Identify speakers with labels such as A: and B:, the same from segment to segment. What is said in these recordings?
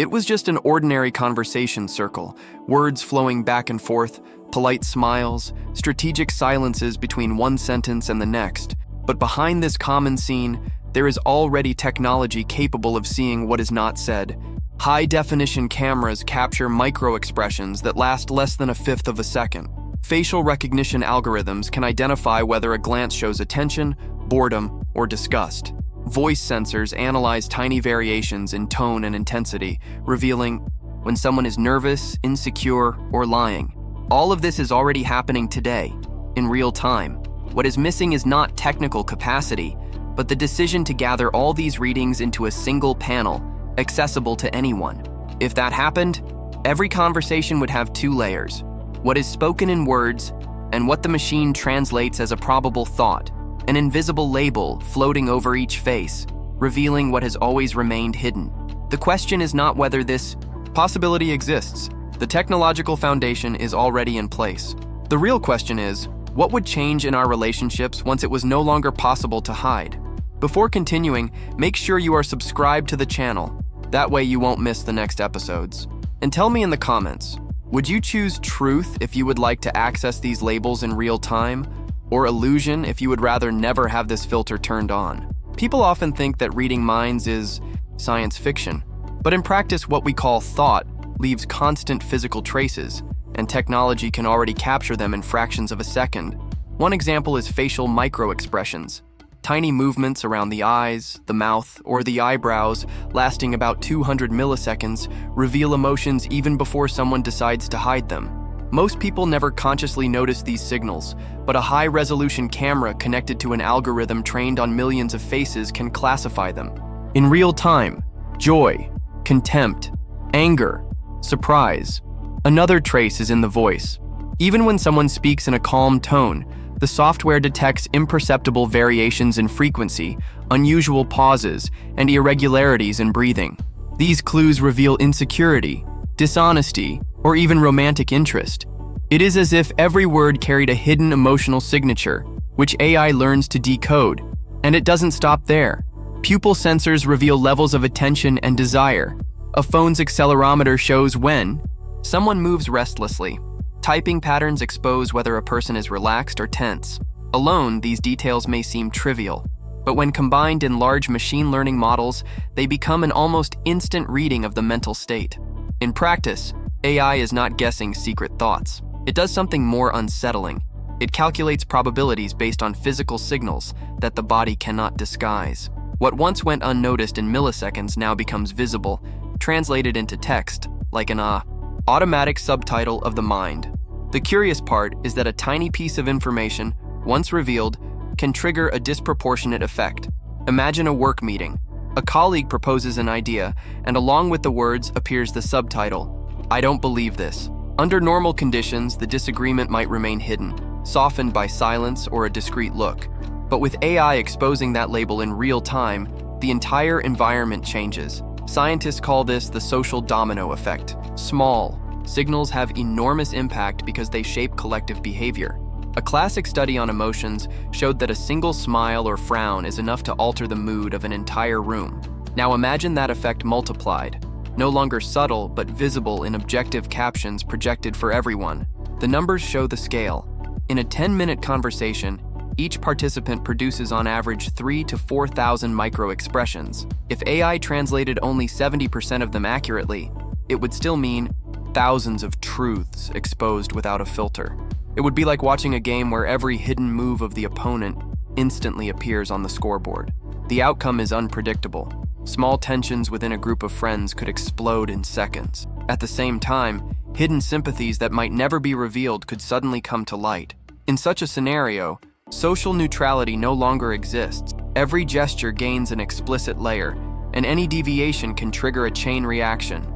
A: It was just an ordinary conversation circle, words flowing back and forth, polite smiles, strategic silences between one sentence and the next. But behind this common scene, there is already technology capable of seeing what is not said. High-definition cameras capture micro-expressions that last less than a fifth of a second. Facial recognition algorithms can identify whether a glance shows attention, boredom, or disgust. Voice sensors analyze tiny variations in tone and intensity, revealing when someone is nervous, insecure, or lying. All of this is already happening today, in real time. What is missing is not technical capacity, but the decision to gather all these readings into a single panel, accessible to anyone. If that happened, every conversation would have two layers: what is spoken in words and what the machine translates as a probable thought, an invisible label floating over each face, revealing what has always remained hidden. The question is not whether this possibility exists. The technological foundation is already in place. The real question is, what would change in our relationships once it was no longer possible to hide? Before continuing, make sure you are subscribed to the channel. That way you won't miss the next episodes. And tell me in the comments, would you choose truth if you would like to access these labels in real time, or illusion if you would rather never have this filter turned on? People often think that reading minds is science fiction, but in practice what we call thought leaves constant physical traces, and technology can already capture them in fractions of a second. One example is facial micro-expressions. Tiny movements around the eyes, the mouth, or the eyebrows, lasting about 200 milliseconds, reveal emotions even before someone decides to hide them. Most people never consciously notice these signals, but a high-resolution camera connected to an algorithm trained on millions of faces can classify them. In real time, joy, contempt, anger, surprise. Another trace is in the voice. Even when someone speaks in a calm tone, the software detects imperceptible variations in frequency, unusual pauses, and irregularities in breathing. These clues reveal insecurity, dishonesty, or even romantic interest. It is as if every word carried a hidden emotional signature, which AI learns to decode. And it doesn't stop there. Pupil sensors reveal levels of attention and desire. A phone's accelerometer shows when someone moves restlessly. Typing patterns expose whether a person is relaxed or tense. Alone, these details may seem trivial, but when combined in large machine learning models, they become an almost instant reading of the mental state. In practice, AI is not guessing secret thoughts. It does something more unsettling. It calculates probabilities based on physical signals that the body cannot disguise. What once went unnoticed in milliseconds now becomes visible, translated into text, like an automatic subtitle of the mind. The curious part is that a tiny piece of information, once revealed, can trigger a disproportionate effect. Imagine a work meeting. A colleague proposes an idea, and along with the words appears the subtitle, "I don't believe this." Under normal conditions, the disagreement might remain hidden, softened by silence or a discreet look. But with AI exposing that label in real time, the entire environment changes. Scientists call this the social domino effect. Small signals have enormous impact because they shape collective behavior. A classic study on emotions showed that a single smile or frown is enough to alter the mood of an entire room. Now imagine that effect multiplied, no longer subtle but visible in objective captions projected for everyone. The numbers show the scale. In a 10-minute conversation, each participant produces on average 3,000 to 4,000 micro-expressions. If AI translated only 70% of them accurately, it would still mean thousands of truths exposed without a filter. It would be like watching a game where every hidden move of the opponent instantly appears on the scoreboard. The outcome is unpredictable. Small tensions within a group of friends could explode in seconds. At the same time, hidden sympathies that might never be revealed could suddenly come to light. In such a scenario, social neutrality no longer exists. Every gesture gains an explicit layer, and any deviation can trigger a chain reaction.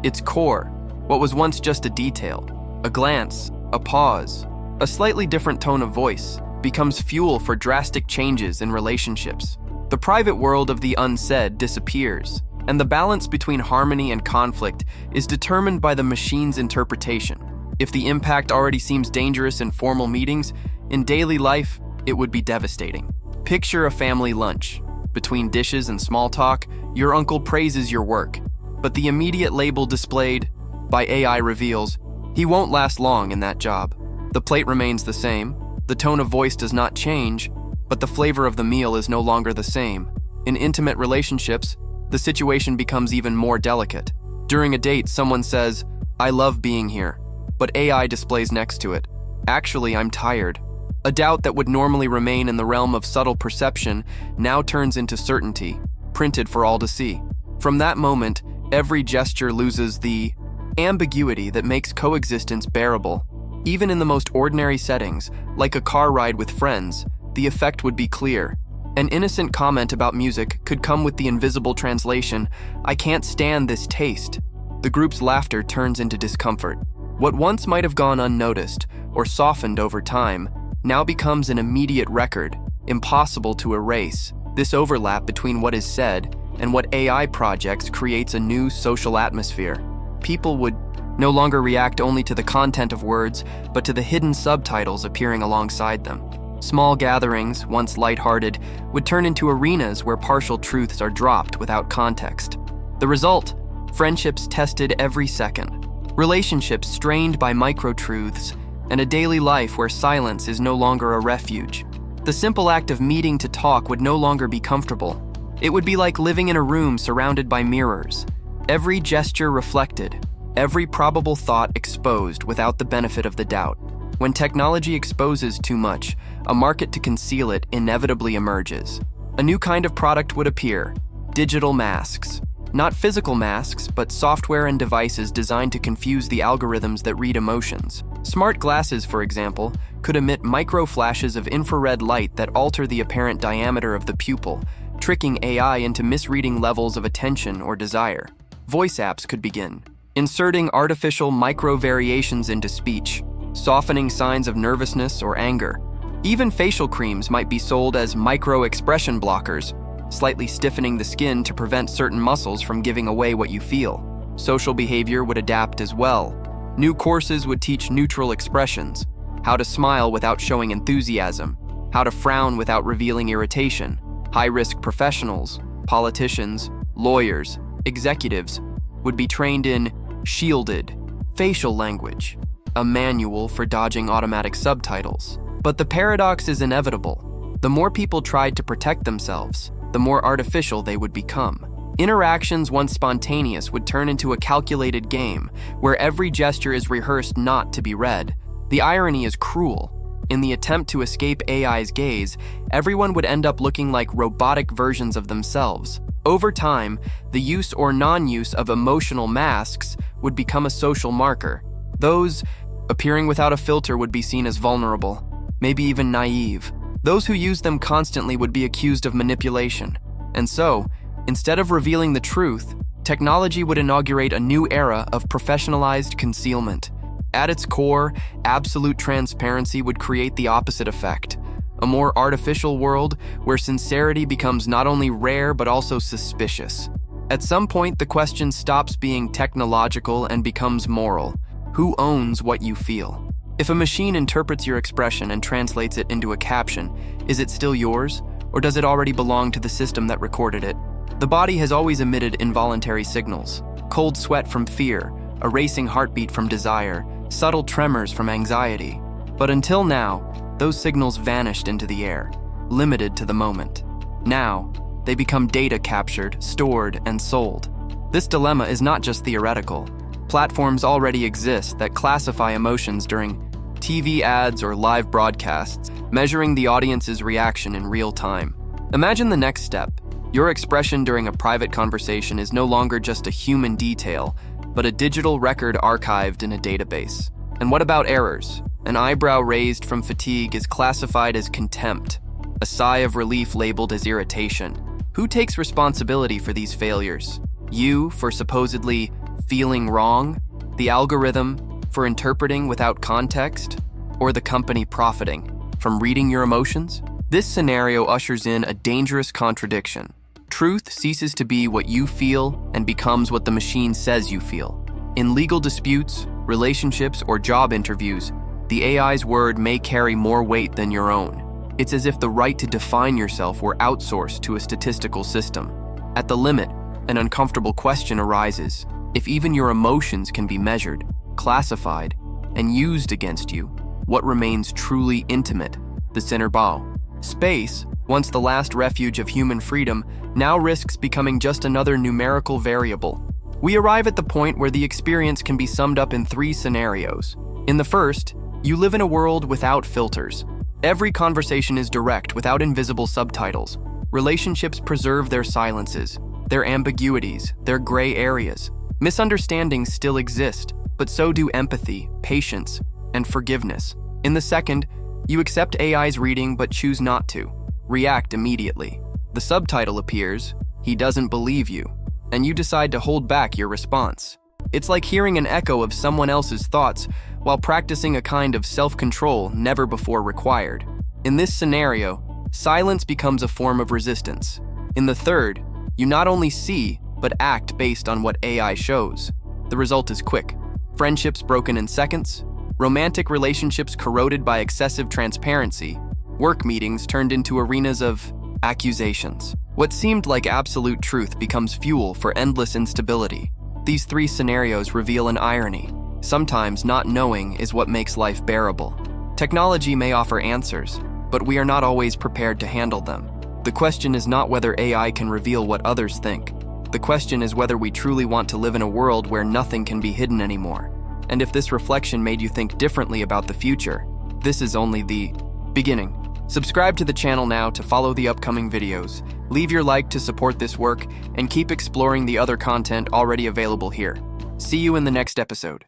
A: Its core, what was once just a detail, a glance, a pause, a slightly different tone of voice, becomes fuel for drastic changes in relationships. The private world of the unsaid disappears, and the balance between harmony and conflict is determined by the machine's interpretation. If the impact already seems dangerous in formal meetings, in daily life, it would be devastating. Picture a family lunch. Between dishes and small talk, your uncle praises your work. but the immediate label displayed by AI reveals he won't last long in that job. The plate remains the same, the tone of voice does not change, but the flavor of the meal is no longer the same. In intimate relationships, the situation becomes even more delicate. During a date, someone says, "I love being here," but AI displays next to it, "Actually, I'm tired." A doubt that would normally remain in the realm of subtle perception now turns into certainty, printed for all to see. From that moment, every gesture loses the ambiguity that makes coexistence bearable. Even in the most ordinary settings, like a car ride with friends, the effect would be clear. An innocent comment about music could come with the invisible translation, "I can't stand this taste." The group's laughter turns into discomfort. What once might have gone unnoticed or softened over time now becomes an immediate record, impossible to erase. This overlap between what is said and what AI projects creates a new social atmosphere. People would no longer react only to the content of words, but to the hidden subtitles appearing alongside them. Small gatherings, once lighthearted, would turn into arenas where partial truths are dropped without context. The result? Friendships tested every second, relationships strained by micro-truths, and a daily life where silence is no longer a refuge. The simple act of meeting to talk would no longer be comfortable. It would be like living in a room surrounded by mirrors, every gesture reflected, every probable thought exposed without the benefit of the doubt. When technology exposes too much, a market to conceal it inevitably emerges. A new kind of product would appear: digital masks. Not physical masks, but software and devices designed to confuse the algorithms that read emotions. Smart glasses, for example, could emit micro-flashes of infrared light that alter the apparent diameter of the pupil, tricking AI into misreading levels of attention or desire. Voice apps could begin, inserting artificial micro-variations into speech, softening signs of nervousness or anger. Even facial creams might be sold as micro-expression blockers, slightly stiffening the skin to prevent certain muscles from giving away what you feel. Social behavior would adapt as well. New courses would teach neutral expressions, how to smile without showing enthusiasm, how to frown without revealing irritation. High-risk professionals, politicians, lawyers, executives would be trained in shielded facial language, a manual for dodging automatic subtitles. But the paradox is inevitable. The more people tried to protect themselves, the more artificial they would become. Interactions once spontaneous would turn into a calculated game, where every gesture is rehearsed not to be read. The irony is cruel. In the attempt to escape AI's gaze, everyone would end up looking like robotic versions of themselves. Over time, the use or non-use of emotional masks would become a social marker. Those appearing without a filter would be seen as vulnerable, maybe even naive. Those who used them constantly would be accused of manipulation. And so, instead of revealing the truth, technology would inaugurate a new era of professionalized concealment. At its core, absolute transparency would create the opposite effect: a more artificial world where sincerity becomes not only rare but also suspicious. At some point, the question stops being technological and becomes moral. Who owns what you feel? If a machine interprets your expression and translates it into a caption, is it still yours, or does it already belong to the system that recorded it? The body has always emitted involuntary signals: cold sweat from fear, a racing heartbeat from desire, subtle tremors from anxiety. But until now, those signals vanished into the air, limited to the moment. Now, they become data captured, stored, and sold. This dilemma is not just theoretical. Platforms already exist that classify emotions during TV ads or live broadcasts, measuring the audience's reaction in real time. Imagine the next step. Your expression during a private conversation is no longer just a human detail, but a digital record archived in a database. And what about errors? An eyebrow raised from fatigue is classified as contempt, a sigh of relief labeled as irritation. Who takes responsibility for these failures? You for supposedly feeling wrong? The algorithm for interpreting without context? Or the company profiting from reading your emotions? This scenario ushers in a dangerous contradiction. Truth ceases to be what you feel and becomes what the machine says you feel. In legal disputes, relationships, or job interviews, the AI's word may carry more weight than your own. It's as if the right to define yourself were outsourced to a statistical system. At the limit, an uncomfortable question arises. If even your emotions can be measured, classified, and used against you, what remains truly intimate? The Sinner Bao. Space, once the last refuge of human freedom, now risks becoming just another numerical variable. We arrive at the point where the experience can be summed up in 3 scenarios. In the first, you live in a world without filters. Every conversation is direct, without invisible subtitles. Relationships preserve their silences, their ambiguities, their gray areas. Misunderstandings still exist, but so do empathy, patience, and forgiveness. In the second, you accept AI's reading but choose not to. React immediately. The subtitle appears, "He doesn't believe you," and you decide to hold back your response. It's like hearing an echo of someone else's thoughts while practicing a kind of self-control never before required. In this scenario, silence becomes a form of resistance. In the third, you not only see, but act based on what AI shows. The result is quick. Friendships broken in seconds, romantic relationships corroded by excessive transparency, work meetings turned into arenas of accusations. What seemed like absolute truth becomes fuel for endless instability. These 3 scenarios reveal an irony. Sometimes not knowing is what makes life bearable. Technology may offer answers, but we are not always prepared to handle them. The question is not whether AI can reveal what others think. The question is whether we truly want to live in a world where nothing can be hidden anymore. And if this reflection made you think differently about the future, this is only the beginning. Subscribe to the channel now to follow the upcoming videos. Leave your like to support this work, and keep exploring the other content already available here. See you in the next episode.